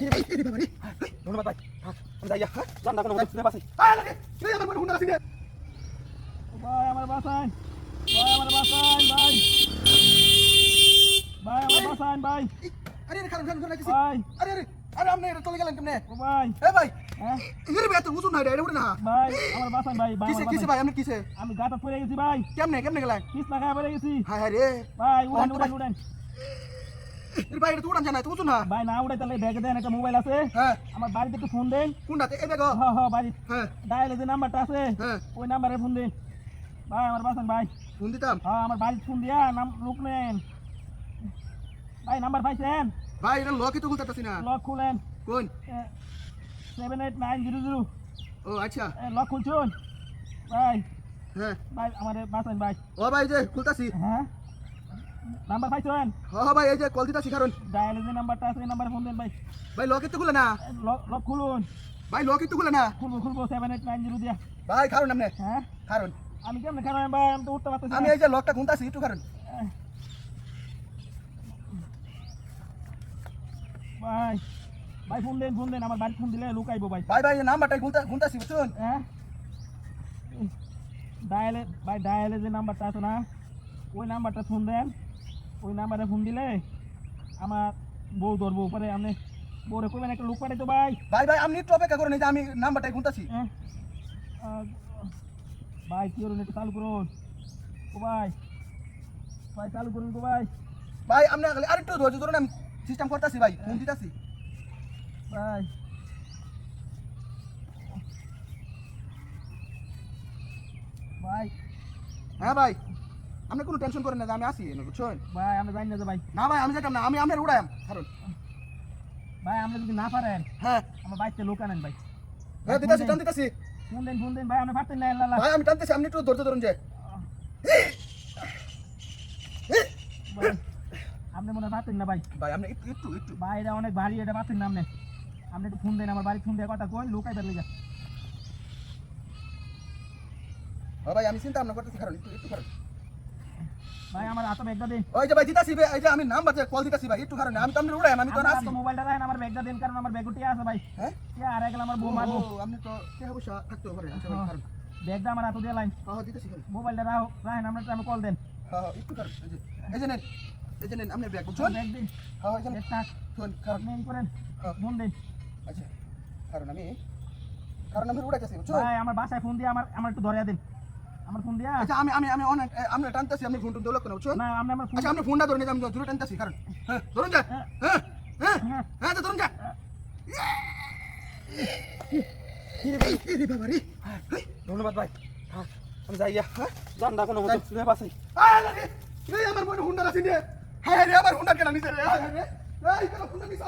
এই বাবা রে ধন্যবাদ ভাই আমি যাইয়া জান না কোনো মতো পাশে লাগে এই আমার হুন্ডা আছে ভাই আমার বাসান ভাই আমার বাসান ভাই আরে খারাপ খারাপ কিছু ভাই আরে আরে আরে আপনি এটা চলে গেলেন কেমনে ও ভাই এ ভাই হ্যাঁ ইরে ভাই এত উজুন নাই রে ওরে না ভাই আমার বাসান ভাই কিসে ভাই আপনি কিসে আমি গাটা পড়ে গেছি ভাই কেমনে গেলেন কিস না খায় পড়ে গেছি হায় হায় রে ভাই উড়ান এর ভাই এটা তো উড়ান জানাই তো উজুন না ভাই না উড়াই তাহলে ব্যাগে দেন একটা মোবাইল আছে হ্যাঁ আমার বাড়িতে একটু ফোন দেন কোনটাতে এই দেখো হ্যাঁ বাড়ি হ্যাঁ ডায়ালে যে নাম্বারটা আছে হ্যাঁ ওই নাম্বারে ফোন দেন ভাই আমার বাসান ভাই ফোন দিতাম হ্যাঁ আমার বাড়িতে ফোন দিয়া নাম লোক নেন ভাই নাম্বার পাইছেন ভাই এটা লকই তো খুলতেছি না লক খুলেন কোন 78900 ও আচ্ছা লক খুলছুন ভাই হ্যাঁ ভাই আমার বাসান ভাই ও ভাই যে খুলতাছি হ্যাঁ নাম্বার পাইছেন হ্যাঁ ভাই এই যে কল দিতাছি কারণ ডায়ালে যে নাম্বারটা আছে এই নাম্বারে ফোন দেন ভাই ভাই লকই তো খুলে না লক খুলুন ভাই লকই তো খুলে না খুলবো 78900 দিয়া ভাই কারণ আপনি হ্যাঁ কারণ আমি কেমনে খারাপ ভাই আমি তো উঠতে পারতেছি আমি এই যে লকটা খুলতাছি একটু কারণ ভাই ভাই ফোন দেন আমার বাড়ি ফোন দিলে লোক আইবো ভাই ভাই ভাই নাম্বারটাই খুলতাছি বুঝছেন হ্যাঁ ডায়ালে যে নাম্বারটা আছে না ওই নাম্বারটা ফোন দেন ওই নাম্বারে ফোন দিলে আমার বউ ধরবো পরে আপনি বউরে কইবেন একটা লোক পাঠাই তো ভাই ভাই ভাই আপনি একটু অপেক্ষা করেন এই যে আমি নাম্বারটাই খুলতাছি হ্যাঁ ভাই কি করুন একটু চালু করুন ও ভাই চালু করুন তো ভাই ভাই আপনি আরেকটু ধৈর্য ধরুন আমি সিস্টেম করতেছি ভাই ফোন দিতাছি ভাই ভাই হ্যাঁ ভাই আপনি কোনো টেনশন করেন না যে আমি আসি বুঝছেন ভাই আমরা জানি না যে ভাই না ভাই আমি যেতাম না আমি আমার উড়াইম কারণ ভাই আমরা যদি না পারেন হ্যাঁ আমার বাড়িতে লোক আনেন ভাই হ্যাঁ দিতাছি টান দিতাছি ফোন দেন ভাই আমরা পারতেন না আল্লাহ ভাই আমি টানতেছি আপনি একটু ধৈর্য ধরুন যে ভাই, আপনি মনে হয় পারতেন না ভাই ভাই আপনি একটু ভাই এটা অনেক ভারী এটা পারতেন না আপনি একটু ফোন দেন আমার বাড়ি ফোন দিয়ে কথা কই লোক আইবার লেগে হ্যাঁ ভাই আমি চিন্তা ভাবনা করতেছি কারণ একটু কারণ ভাই আমার হাতে ব্যাগটা দেন ওই যে ভাই দিতাছি ভাই এই যে আমি নাম্বার যে কল দিতাছি ভাই একটু কারণ আমি তো আপনি উড়াইম আমি তো আসি মোবাইলটা রাখেন আমার ব্যাগটা দেন কারণ আমার ব্যাগটি আছে ভাই হ্যাঁ কে আর গেল আমার বউ মারবো আপনি তো কে অবশ্য থাকতে পারে আচ্ছা ভাই কারণ ব্যাগটা আমার হাতে দিয়ে লাইন হ্যাঁ দিতাছি ভাই মোবাইলটা রাখেন আমরা কল দেন হ্যাঁ একটু কারণ এই যে নেন আপনি ব্যাগ বুঝছেন ব্যাগ দিন হ্যাঁ এই যে ব্যাগটা শুন কারণ নেন করেন ফোন দেন আচ্ছা কারণ আমি উড়াইতেছি বুঝছো ভাই আমার বাসায় ফোন দিয়ে আমার একটু ধরিয়া দেন আমার ফোন দিয়া আচ্ছা আমি অনেক আমি টানতেছি আপনি ফোন দেওয়া না বুঝছো না আপনি আমার ফোন আচ্ছা আপনি ফোনটা ধরে আমি জোরে টানতেছি কারণ হ্যাঁ ধরুন যা হ্যাঁ হ্যাঁ হ্যাঁ ধরুন যা রে বাবা রে ধন্যবাদ ভাই আমি যাইয়া হ্যাঁ জান না কোনো মতো পাশে আমার মনে হুন্ডা আছে রে হ্যাঁ রে আমার হুন্ডা কেন নিছে রে হ্যাঁ রে এই কেন হুন্ডা নিছ